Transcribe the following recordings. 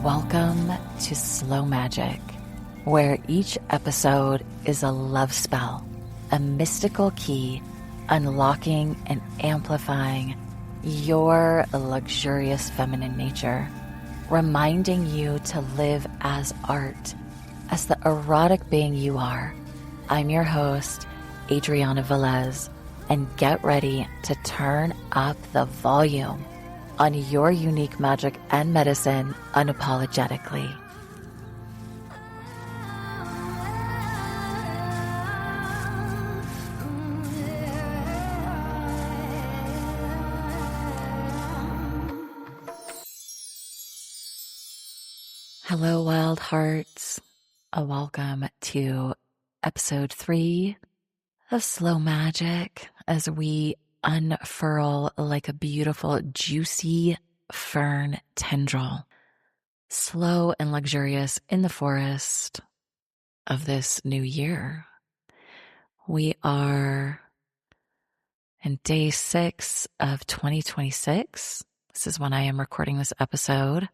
Welcome to Slow Magic, where each episode is a love spell, a mystical key unlocking and amplifying your luxurious feminine nature, reminding you to live as art, as the erotic being you are. I'm your host, Adriana Velez, and get ready to turn up the volume on your unique magic and medicine unapologetically. Hello, wild hearts. Welcome to episode 3 of Slow Magic as we unfurl like a beautiful, juicy fern tendril, slow and luxurious in the forest of this new year. We are in day 6 of 2026. This is when I am recording this episode.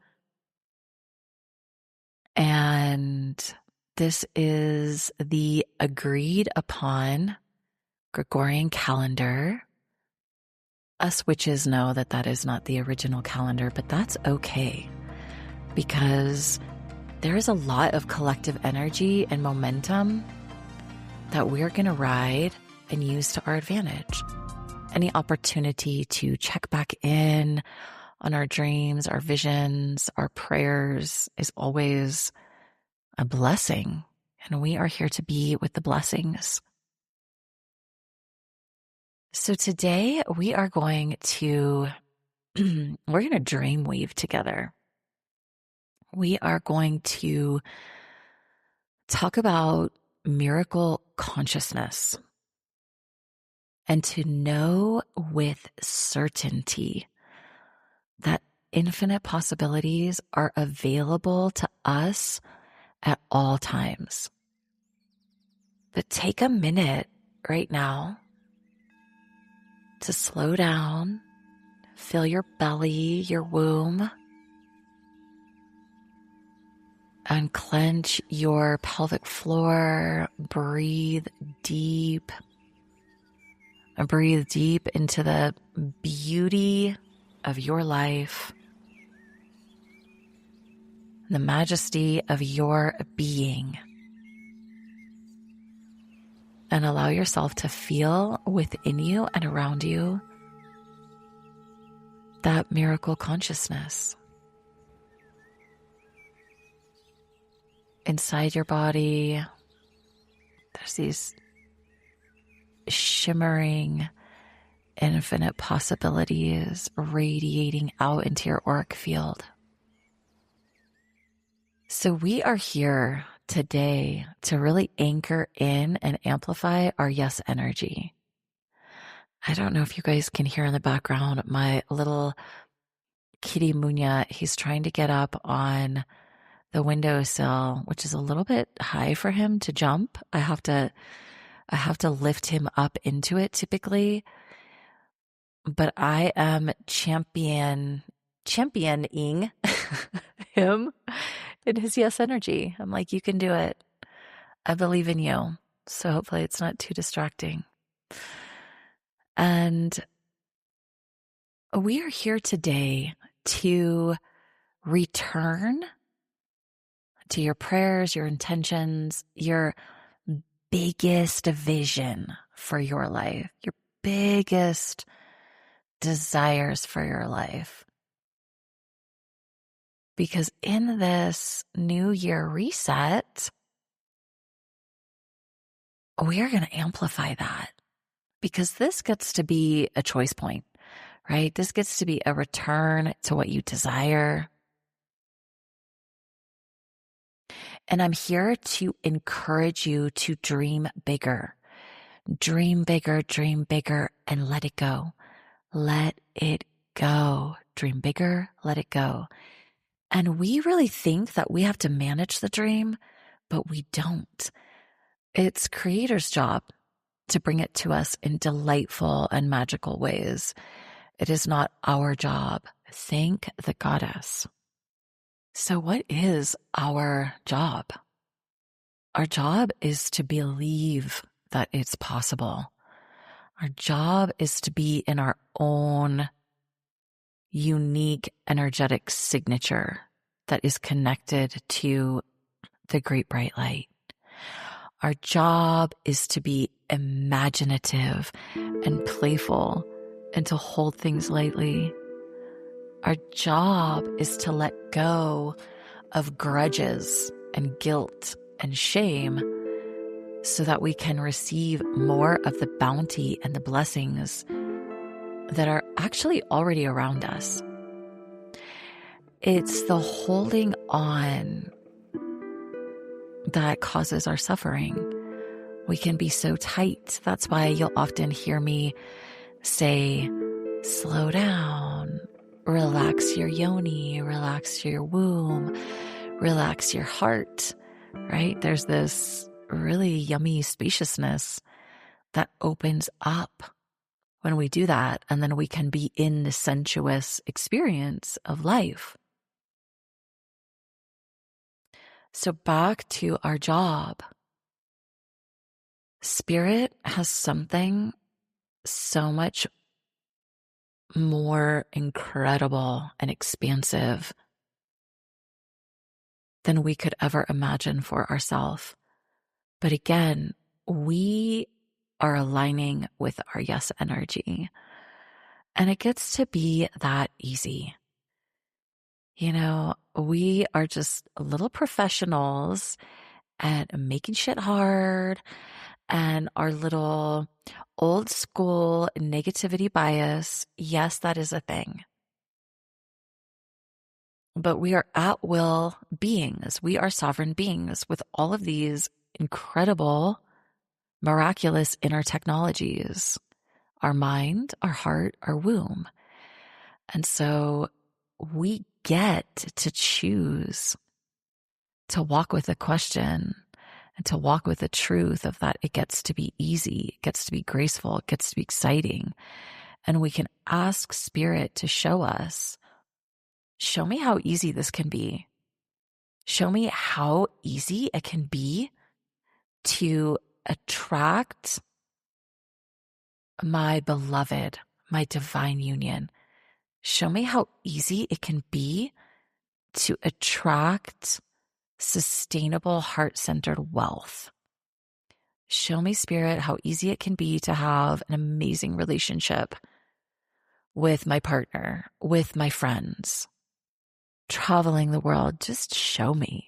And this is the agreed upon Gregorian calendar. Us witches know that that is not the original calendar, but that's okay because there is a lot of collective energy and momentum that we're going to ride and use to our advantage. Any opportunity to check back in on our dreams, our visions, our prayers is always a blessing, and we are here to be with the blessings. So today we are going to dream weave together. We are going to talk about miracle consciousness and to know with certainty that infinite possibilities are available to us at all times. But take a minute right now to slow down, feel your belly, your womb, unclench your pelvic floor, breathe deep into the beauty of your life, the majesty of your being. And allow yourself to feel within you and around you that miracle consciousness. Inside your body, there's these shimmering, infinite possibilities radiating out into your auric field. So we are here today to really anchor in and amplify our yes energy. I don't know if you guys can hear in the background my little kitty Munya. He's trying to get up on the windowsill, which is a little bit high for him to jump. I have to lift him up into it typically, but I am championing him in his yes energy. I'm like, you can do it. I believe in you. So hopefully it's not too distracting. And we are here today to return to your prayers, your intentions, your biggest vision for your life, your biggest desires for your life. Because in this new year reset, we are going to amplify that, because this gets to be a choice point, right? This gets to be a return to what you desire. And I'm here to encourage you to dream bigger. Dream bigger, and let it go. Let it go. Dream bigger, let it go. And we really think that we have to manage the dream, but we don't. It's Creator's job to bring it to us in delightful and magical ways. It is not our job. Thank the goddess. So, what is our job? Our job is to believe that it's possible. Our job is to be in our own unique energetic signature that is connected to the great bright light. Our job is to be imaginative and playful and to hold things lightly. Our job is to let go of grudges and guilt and shame so that we can receive more of the bounty and the blessings that are actually already around us. It's the holding on that causes our suffering. We can be so tight. That's why you'll often hear me say, slow down, relax your yoni, relax your womb, relax your heart, right? There's this really yummy spaciousness that opens up when we do that, and then we can be in the sensuous experience of life. So back to our job. Spirit has something so much more incredible and expansive than we could ever imagine for ourselves. But again, we are aligning with our yes energy. And it gets to be that easy. You know, we are just little professionals at making shit hard, and our little old school negativity bias. Yes, that is a thing. But we are at will beings. We are sovereign beings with all of these incredible, miraculous inner technologies. Our mind, our heart, our womb. And so we get to choose to walk with the question and to walk with the truth of that it gets to be easy, it gets to be graceful, it gets to be exciting. And we can ask Spirit to show us, show me how easy this can be. Show me how easy it can be to attract my beloved, my divine union. Show me how easy it can be to attract sustainable, heart-centered wealth. Show me, Spirit, how easy it can be to have an amazing relationship with my partner, with my friends, traveling the world. Just show me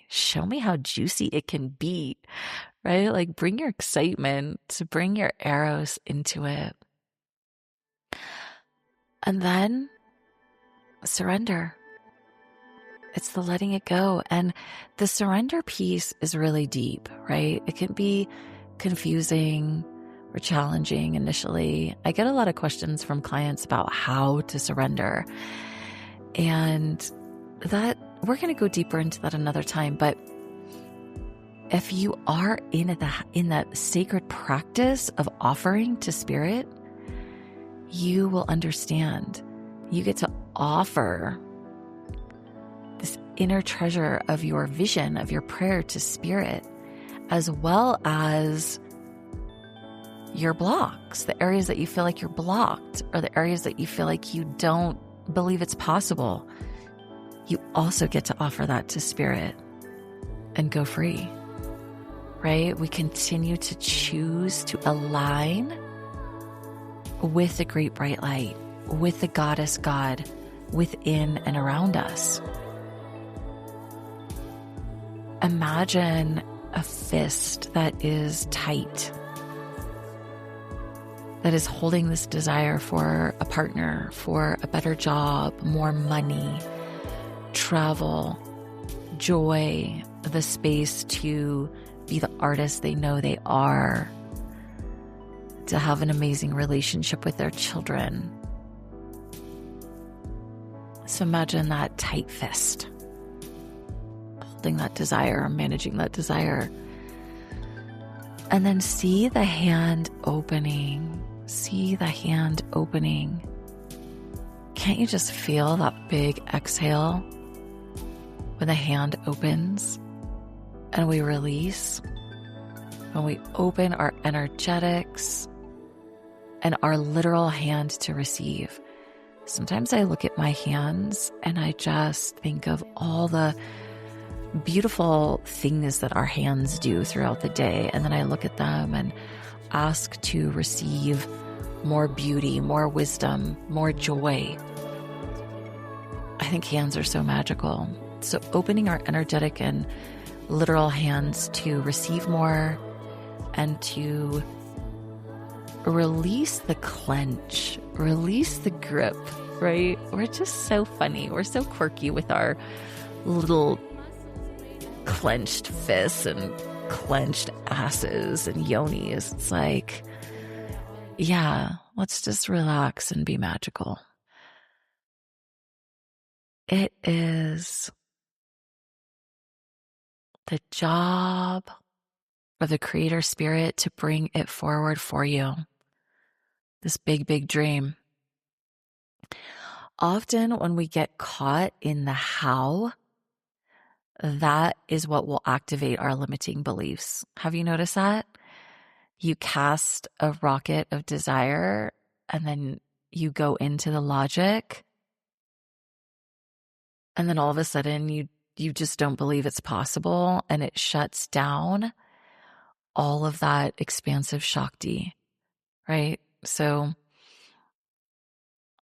how juicy it can be, right? Like bring your excitement, bring your eros into it. And then surrender. It's the letting it go. And the surrender piece is really deep, right? It can be confusing or challenging initially. I get a lot of questions from clients about how to surrender. And that we're going to go deeper into that another time. But if you are in that sacred practice of offering to Spirit, you will understand. You get to offer this inner treasure of your vision, of your prayer to Spirit, as well as your blocks, the areas that you feel like you're blocked, or the areas that you feel like you don't believe it's possible. You also get to offer that to Spirit and go free, right? We continue to choose to align with the great bright light, with the goddess God within and around us. Imagine a fist that is tight, that is holding this desire for a partner, for a better job, more money, travel, joy, the space to be the artist they know they are, to have an amazing relationship with their children. So imagine that tight fist, holding that desire, managing that desire. And then see the hand opening. See the hand opening. Can't you just feel that big exhale? when the hand opens and we release, when we open our energetics and our literal hand to receive. Sometimes I look at my hands and I just think of all the beautiful things that our hands do throughout the day. And then I look at them and ask to receive more beauty, more wisdom, more joy. I think hands are so magical. So opening our energetic and literal hands to receive more and to release the clench, release the grip, right? We're just so funny. We're so quirky with our little clenched fists and clenched asses and yonis. It's like, yeah, let's just relax and be magical. It is the job of the creator spirit to bring it forward for you. This big, big dream. Often when we get caught in the how, that is what will activate our limiting beliefs. Have you noticed that? You cast a rocket of desire and then you go into the logic, and then all of a sudden you just don't believe it's possible, and it shuts down all of that expansive Shakti, right? So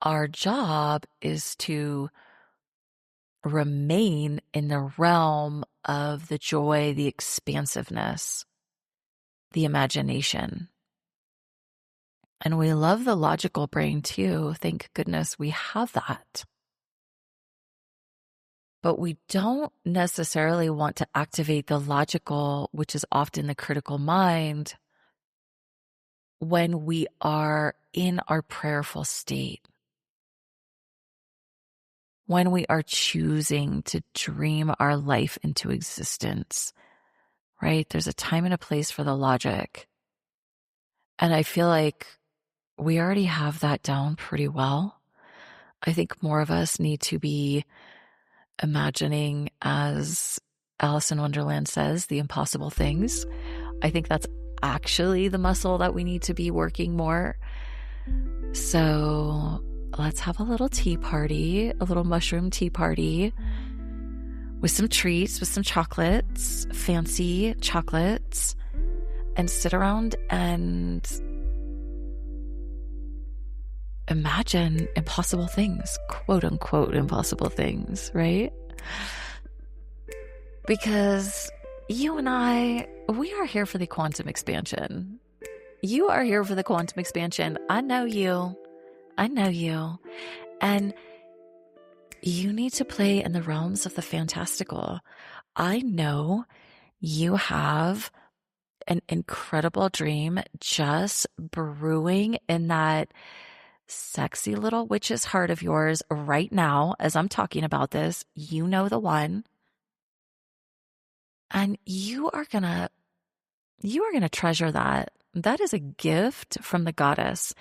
our job is to remain in the realm of the joy, the expansiveness, the imagination. And we love the logical brain too. Thank goodness we have that. But we don't necessarily want to activate the logical, which is often the critical mind, when we are in our prayerful state. When we are choosing to dream our life into existence, right? There's a time and a place for the logic. And I feel like we already have that down pretty well. I think more of us need to be imagining, as Alice in Wonderland says, the impossible things. I think that's actually the muscle that we need to be working more. So let's have a little tea party, a little mushroom tea party with some treats, with some chocolates, fancy chocolates, and sit around and imagine impossible things, quote unquote, impossible things, right? Because you and I, we are here for the quantum expansion. You are here for the quantum expansion. I know you. I know you. And you need to play in the realms of the fantastical. I know you have an incredible dream just brewing in that sexy little witch's heart of yours right now. As I'm talking about this, you know the one. And you are gonna treasure that. That is a gift from the goddess.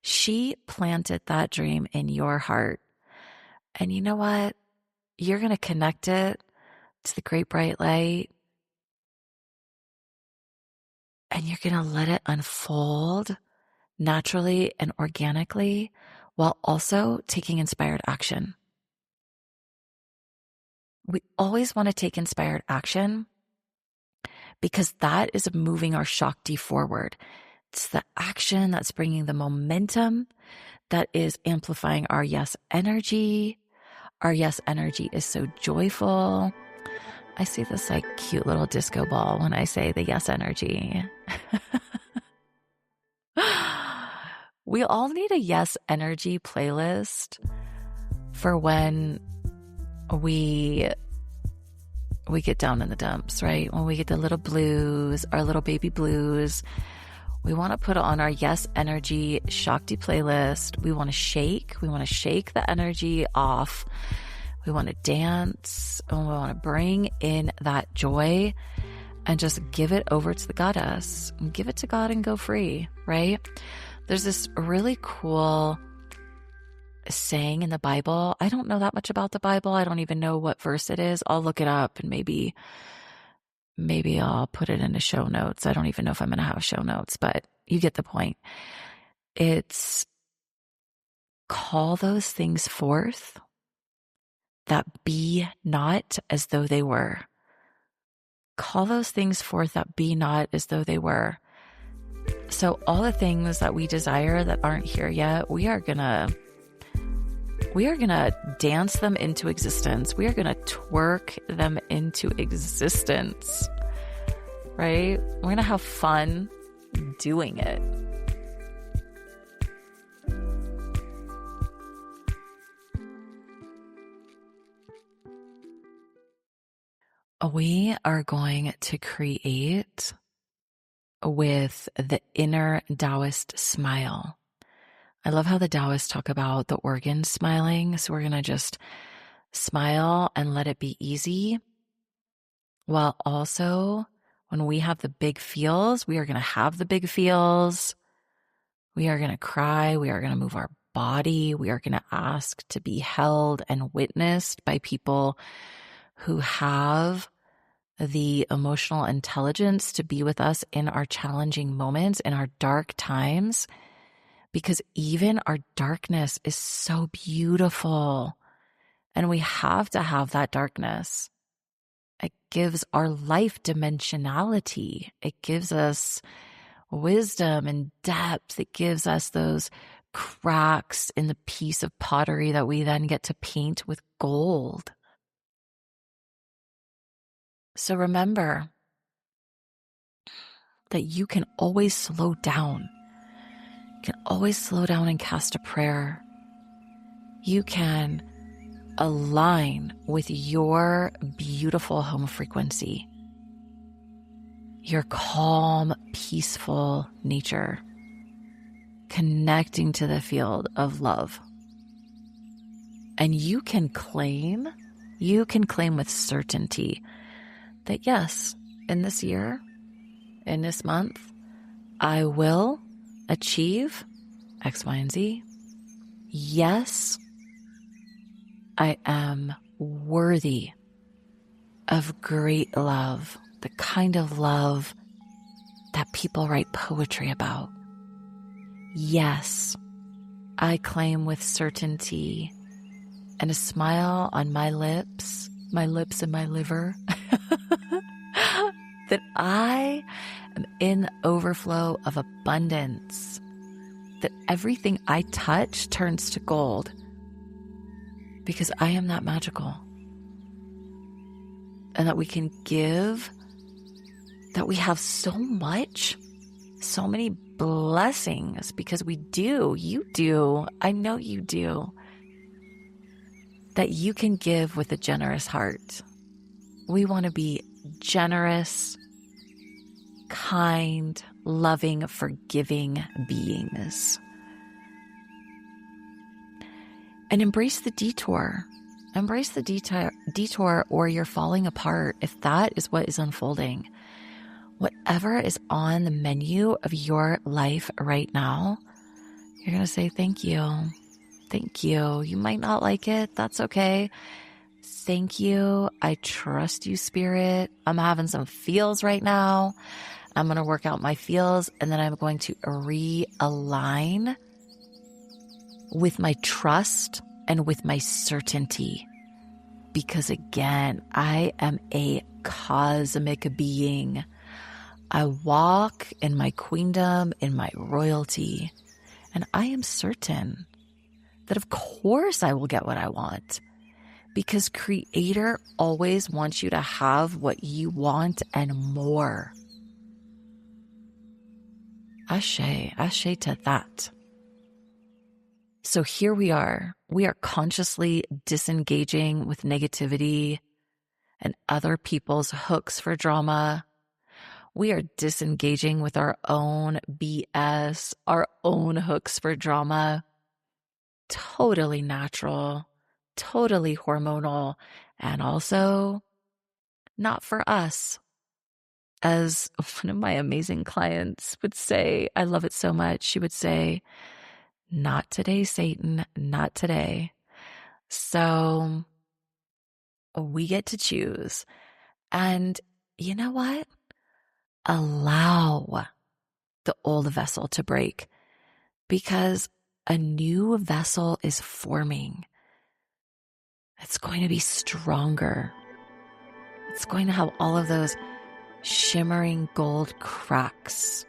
She planted that dream in your heart. And you know what? You're going to connect it to the great bright light. And you're going to let it unfold naturally and organically while also taking inspired action. We always want to take inspired action because that is moving our Shakti forward. It's the action that's bringing the momentum, that is amplifying our yes energy. Our yes energy is so joyful. I see this like cute little disco ball when I say the yes energy. We all need a yes energy playlist for when we get down in the dumps, right? When we get the little blues, our little baby blues, we want to put on our yes energy Shakti playlist. We want to shake. We want to shake the energy off. We want to dance, and we want to bring in that joy and just give it over to the goddess. Give it to God and go free, right? There's this really cool saying in the Bible. I don't know that much about the Bible. I don't even know what verse it is. I'll look it up and maybe I'll put it into show notes. I don't even know if I'm going to have show notes, but you get the point. It's call those things forth that be not as though they were. Call those things forth that be not as though they were. So all the things that we desire that aren't here yet, we are gonna dance them into existence. We are gonna twerk them into existence, right? We're gonna have fun doing it. We are going to create with the inner Taoist smile. I love how the Taoists talk about the organ smiling. So we're going to just smile and let it be easy. While also, when we have the big feels, we are going to have the big feels. We are going to cry. We are going to move our body. We are going to ask to be held and witnessed by people who have the emotional intelligence to be with us in our challenging moments, in our dark times, because even our darkness is so beautiful. And we have to have that darkness. It gives our life dimensionality. It gives us wisdom and depth. It gives us those cracks in the piece of pottery that we then get to paint with gold. So remember that you can always slow down. You can always slow down and cast a prayer. You can align with your beautiful home frequency, your calm, peaceful nature, connecting to the field of love. And you can claim with certainty that yes, in this year, in this month, I will achieve X, Y, and Z. Yes, I am worthy of great love, the kind of love that people write poetry about. Yes, I claim with certainty and a smile on my lips and my liver, that I am in overflow of abundance, that everything I touch turns to gold because I am that magical, and that we can give, that we have so much, so many blessings because we do, you do, I know you do, that you can give with a generous heart. We want to be generous, kind, loving, forgiving beings. And embrace the detour. Embrace the detour, or you're falling apart if that is what is unfolding. Whatever is on the menu of your life right now, you're going to say, thank you. Thank you. You might not like it. That's okay. Thank you. I trust you, Spirit. I'm having some feels right now. I'm going to work out my feels, and then I'm going to realign with my trust and with my certainty. Because again, I am a cosmic being. I walk in my queendom, in my royalty, and I am certain that of course I will get what I want, because Creator always wants you to have what you want and more. Ashe to that. So here we are consciously disengaging with negativity and other people's hooks for drama. We are disengaging with our own BS, our own hooks for drama. Totally natural, totally hormonal, and also not for us. As one of my amazing clients would say, I love it so much, she would say, Not today, Satan, not today. So we get to choose. And you know what? Allow the old vessel to break, because a new vessel is forming. It's going to be stronger. It's going to have all of those shimmering gold cracks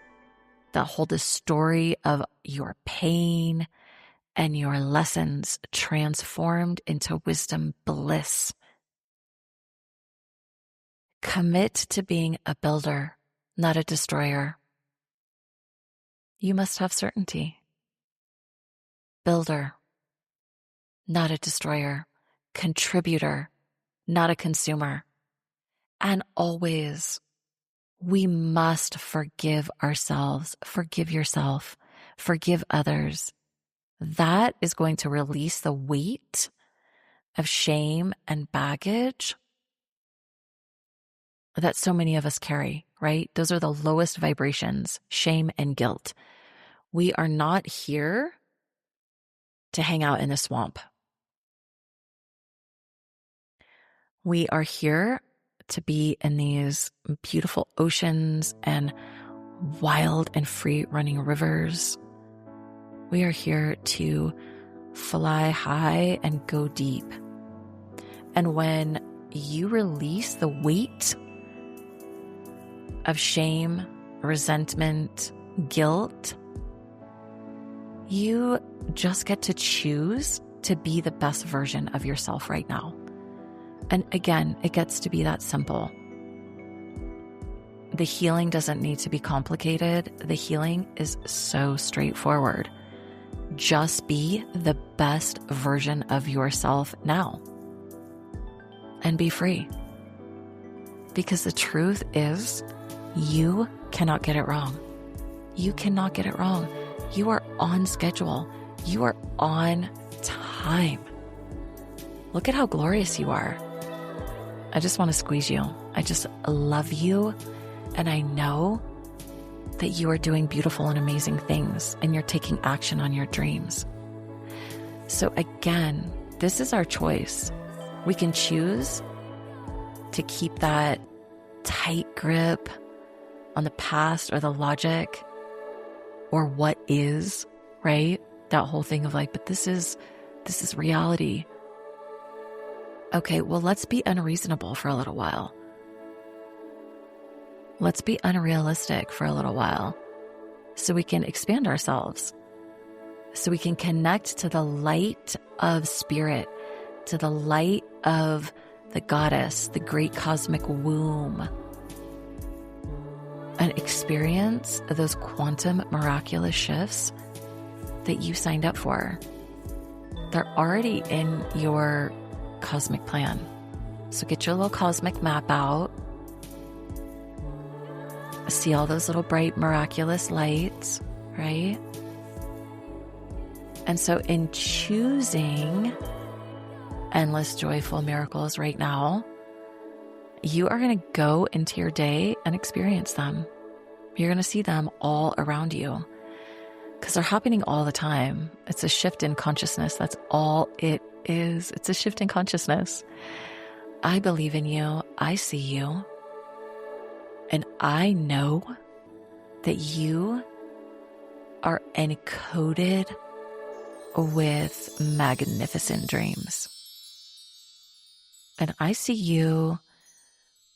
that hold the story of your pain and your lessons transformed into wisdom bliss. Commit to being a builder, not a destroyer. You must have certainty. Builder, not a destroyer. Contributor, not a consumer. And always, we must forgive ourselves, forgive yourself, forgive others. That is going to release the weight of shame and baggage that so many of us carry, right? Those are the lowest vibrations, shame and guilt. We are not here to hang out in the swamp. We are here to be in these beautiful oceans and wild and free running rivers. We are here to fly high and go deep. And when you release the weight of shame, resentment, guilt, you just get to choose to be the best version of yourself right now. And again, it gets to be that simple. The healing doesn't need to be complicated. The healing is so straightforward. Just be the best version of yourself now and be free. Because the truth is, you cannot get it wrong. You cannot get it wrong. You are on schedule. You are on time. Look at how glorious you are. I just want to squeeze you. I just love you. And I know that you are doing beautiful and amazing things, and you're taking action on your dreams. So again, this is our choice. We can choose to keep that tight grip on the past or the logic or what is, right? That whole thing of like, but this is reality. Okay, well, let's be unreasonable for a little while. Let's be unrealistic for a little while so we can expand ourselves, so we can connect to the light of spirit, to the light of the goddess, the great cosmic womb, and experience those quantum miraculous shifts that you signed up for. They're already in your cosmic plan. So get your little cosmic map out. See all those little bright, miraculous lights, right? And so in choosing endless, joyful miracles right now, you are going to go into your day and experience them. You're going to see them all around you because they're happening all the time. It's a shift in consciousness. That's all it is. It's a shift in consciousness. I believe in you. I see you. And I know that you are encoded with magnificent dreams. And I see you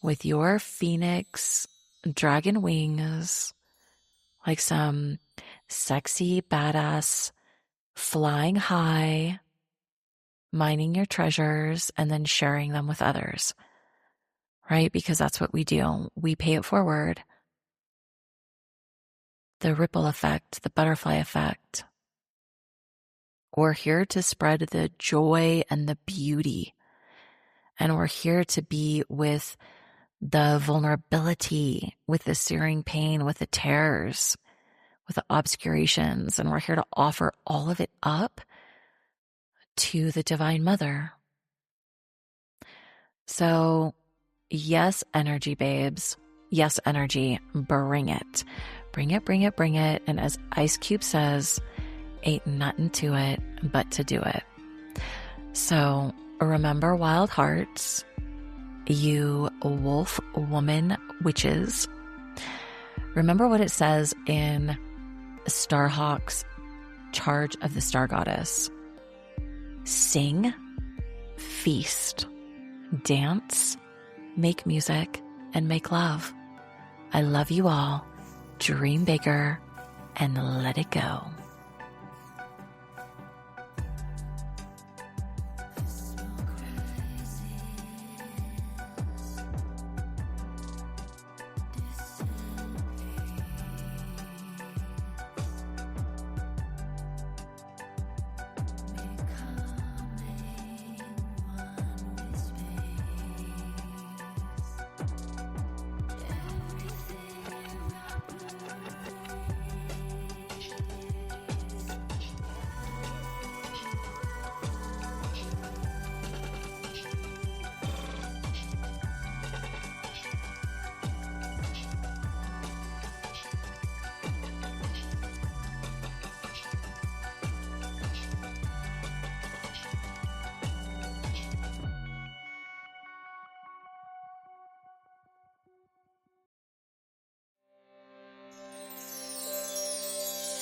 with your phoenix dragon wings, like some sexy badass flying high, mining your treasures, and then sharing them with others. Right? Because that's what we do. We pay it forward. The ripple effect, the butterfly effect. We're here to spread the joy and the beauty. And we're here to be with the vulnerability, with the searing pain, with the tears, with the obscurations. And we're here to offer all of it up to the Divine Mother. So, yes, energy babes. Yes, energy. Bring it. Bring it, bring it, bring it. And as Ice Cube says, ain't nothing to it but to do it. So remember, wild hearts, you wolf woman witches. Remember what it says in Starhawk's Charge of the Star Goddess. Sing, feast, dance, make music, and make love. I love you all. Dream bigger and let it go.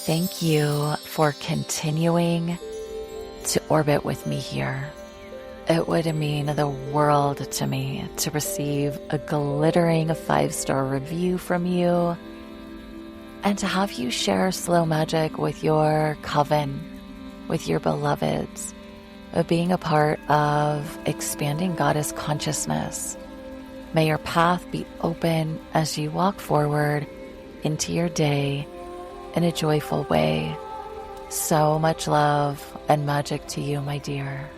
Thank you for continuing to orbit with me here. It would mean the world to me to receive a glittering 5-star review from you and to have you share slow magic with your coven, with your beloveds, of being a part of expanding goddess consciousness. May your path be open as you walk forward into your day in a joyful way. So much love and magic to you, my dear.